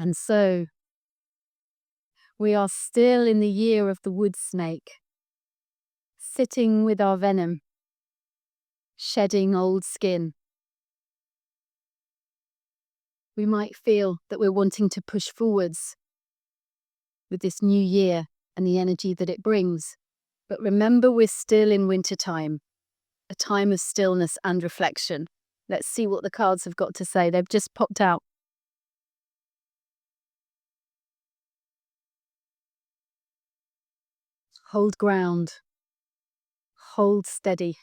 And so, we are still in the year of the wood snake, sitting with our venom, shedding old skin. We might feel that we're wanting to push forwards with this new year and the energy that it brings. But remember, we're still in winter time, a time of stillness and reflection. Let's see what the cards have got to say. They've just popped out. Hold ground. Hold steady.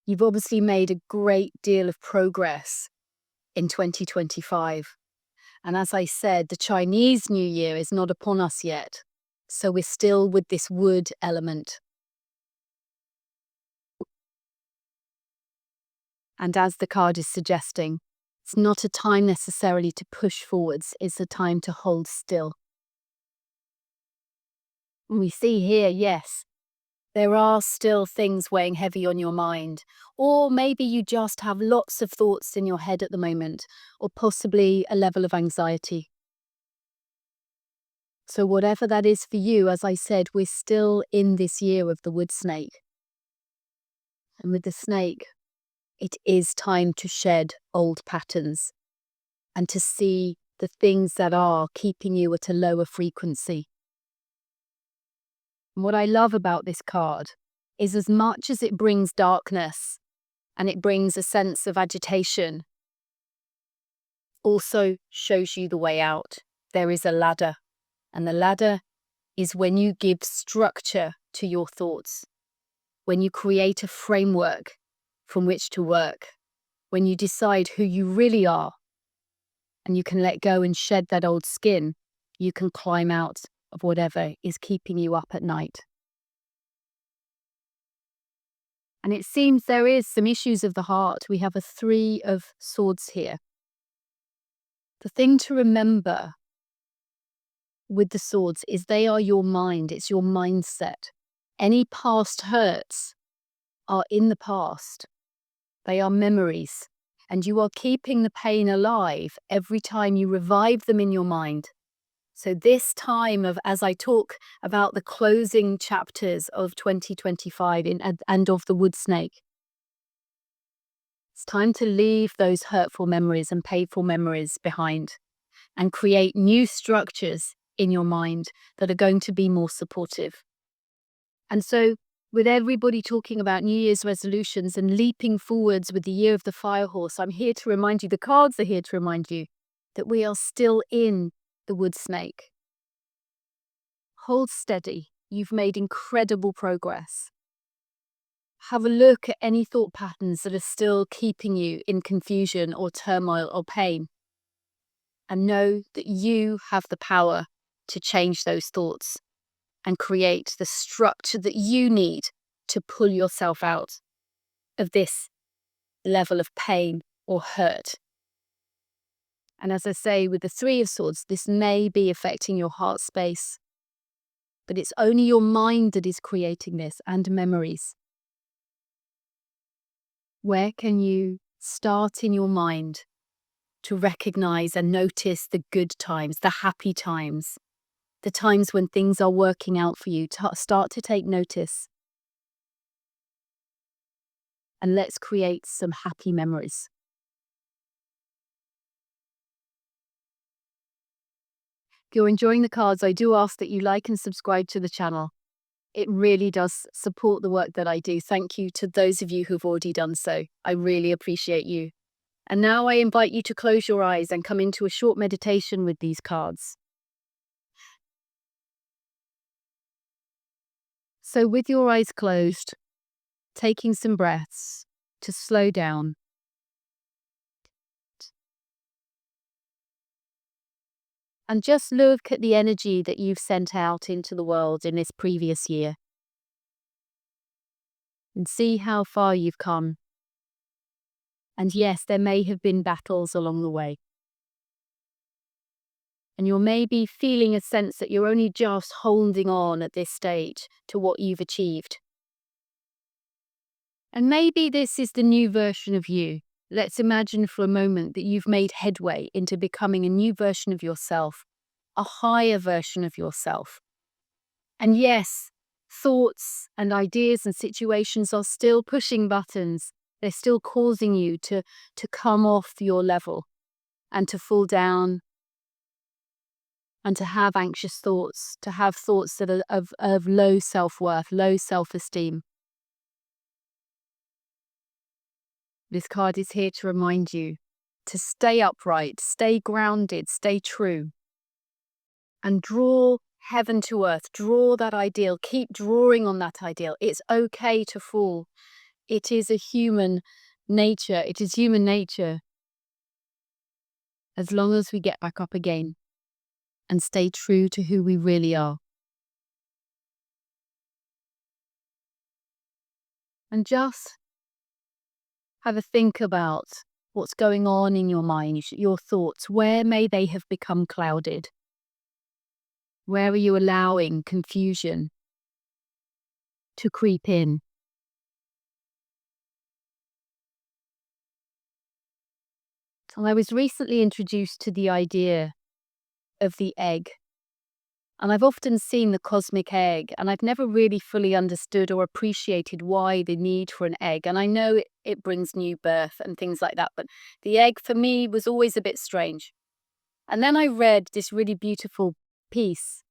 You've obviously made a great deal of progress in 2025. And as I said, the Chinese New Year is not upon us yet. So we're still with this wood element. And as the card is suggesting, it's not a time necessarily to push forwards, it's a time to hold still. And we see here, yes, there are still things weighing heavy on your mind. Or maybe you just have lots of thoughts in your head at the moment, or possibly a level of anxiety. So whatever that is for you, as I said, we're still in this year of the wood snake. And with the snake, it is time to shed old patterns and to see the things that are keeping you at a lower frequency. And what I love about this card is, as much as it brings darkness and it brings a sense of agitation, also shows you the way out. There is a ladder, and the ladder is when you give structure to your thoughts, when you create a framework from which to work, when you decide who you really are, and you can let go and shed that old skin, you can climb out of whatever is keeping you up at night. And it seems there is some issues of the heart. We have a 3 of Swords here. The thing to remember with the swords is they are your mind. It's your mindset. Any past hurts are in the past. They are memories. And you are keeping the pain alive every time you revive them in your mind. So this time of, as I talk about the closing chapters of 2025 and of the wood snake, it's time to leave those hurtful memories and painful memories behind and create new structures in your mind that are going to be more supportive. And so, with everybody talking about New Year's resolutions and leaping forwards with the year of the fire horse, I'm here to remind you, the cards are here to remind you, that we are still in the wood snake. Hold steady. You've made incredible progress. Have a look at any thought patterns that are still keeping you in confusion or turmoil or pain. And know that you have the power to change those thoughts and create the structure that you need to pull yourself out of this level of pain or hurt. And as I say, with the 3 of Swords, this may be affecting your heart space, but it's only your mind that is creating this, and memories. Where can you start in your mind to recognize and notice the good times, the happy times, the times when things are working out for you? Start to take notice. And let's create some happy memories. If you're enjoying the cards, I do ask that you like and subscribe to the channel. It really does support the work that I do. Thank you to those of you who've already done so. I really appreciate you. And now I invite you to close your eyes and come into a short meditation with these cards. So with your eyes closed, taking some breaths to slow down. And just look at the energy that you've sent out into the world in this previous year. And see how far you've come. And yes, there may have been battles along the way. And you're maybe feeling a sense that you're only just holding on at this stage to what you've achieved. And maybe this is the new version of you, Let's imagine for a moment that you've made headway into becoming a new version of yourself, a higher version of yourself. And yes, thoughts and ideas and situations are still pushing buttons. They're still causing you to come off your level and to fall down and to have anxious thoughts, to have thoughts that are of low self-worth, low self-esteem. This card is here to remind you to stay upright, stay grounded, stay true, and draw heaven to earth, draw that ideal, keep drawing on that ideal. It's okay to fall. It is human nature. It is human nature. As long as we get back up again and stay true to who we really are. And just have a think about what's going on in your mind, your thoughts. Where may they have become clouded? Where are you allowing confusion to creep in? So I was recently introduced to the idea of the egg. And I've often seen the cosmic egg, and I've never really fully understood or appreciated why the need for an egg. And I know it brings new birth and things like that, but the egg for me was always a bit strange. And then I read this really beautiful piece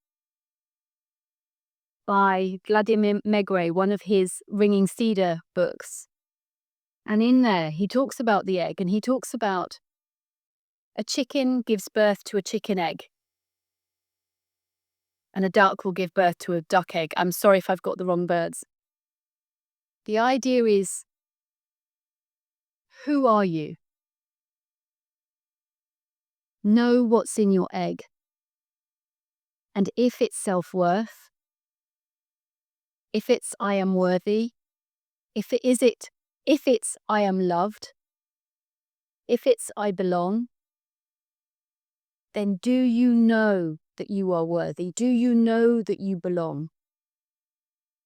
by Vladimir Megre, one of his Ringing Cedar books. And in there, he talks about the egg, and he talks about a chicken gives birth to a chicken egg, and a duck will give birth to a duck egg. I'm sorry if I've got the wrong birds. The idea is, who are you? Know what's in your egg. And if it's self-worth, if it's I am worthy, if it's I am loved, if it's I belong, then do you know that you are worthy? Do you know that you belong?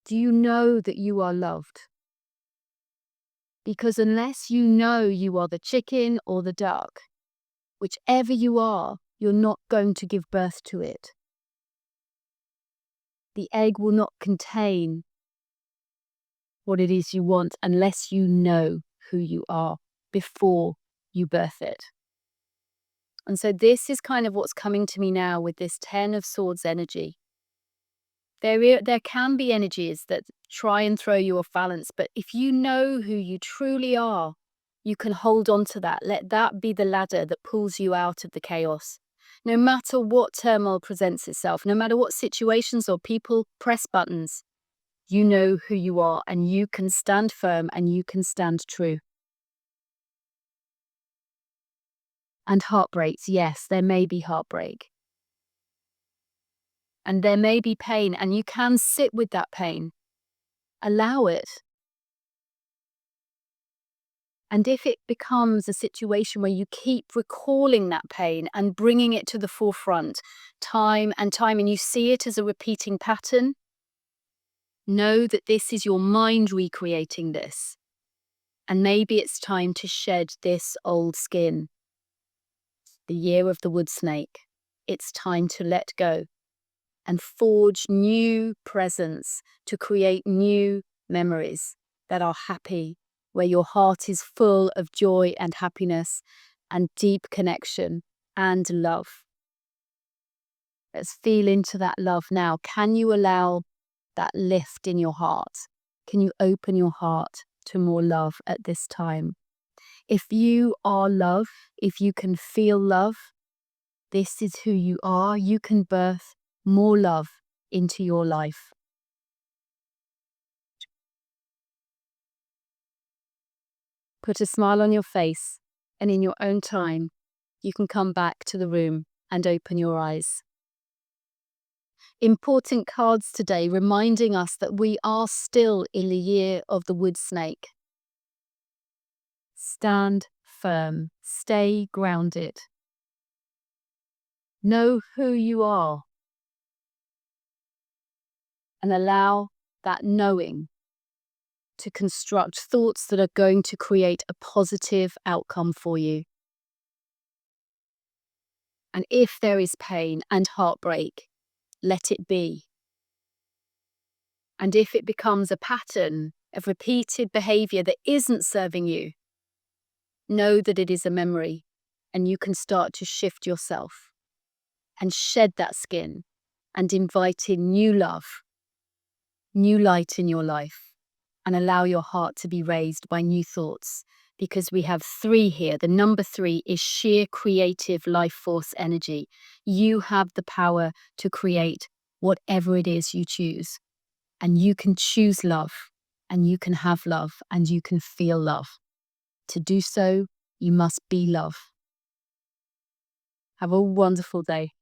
Do you know that you are loved? Because unless you know you are the chicken or the duck, whichever you are, you're not going to give birth to it. The egg will not contain what it is you want unless you know who you are before you birth it. And so this is kind of what's coming to me now with this 10 of Swords energy. There can be energies that try and throw you off balance, but if you know who you truly are, you can hold on to that. Let that be the ladder that pulls you out of the chaos. No matter what turmoil presents itself, no matter what situations or people press buttons, you know who you are and you can stand firm and you can stand true. And heartbreaks, yes, there may be heartbreak. And there may be pain, and you can sit with that pain. Allow it. And if it becomes a situation where you keep recalling that pain and bringing it to the forefront time and time, and you see it as a repeating pattern, know that this is your mind recreating this. And maybe it's time to shed this old skin. The year of the wood snake. It's time to let go and forge new presents to create new memories that are happy, where your heart is full of joy and happiness and deep connection and love. Let's feel into that love now. Can you allow that lift in your heart? Can you open your heart to more love at this time? If you are love, if you can feel love, this is who you are. You can birth more love into your life. Put a smile on your face, and in your own time, you can come back to the room and open your eyes. Important cards today reminding us that we are still in the year of the wood snake. Stand firm, stay grounded. Know who you are and allow that knowing to construct thoughts that are going to create a positive outcome for you. And if there is pain and heartbreak, let it be. And if it becomes a pattern of repeated behavior that isn't serving you, know that it is a memory, and you can start to shift yourself and shed that skin and invite in new love, new light in your life, and allow your heart to be raised by new thoughts. Because we have 3 here. The number 3 is sheer creative life force energy. You have the power to create whatever it is you choose. And you can choose love, and you can have love, and you can feel love. To do so, you must be love. Have a wonderful day.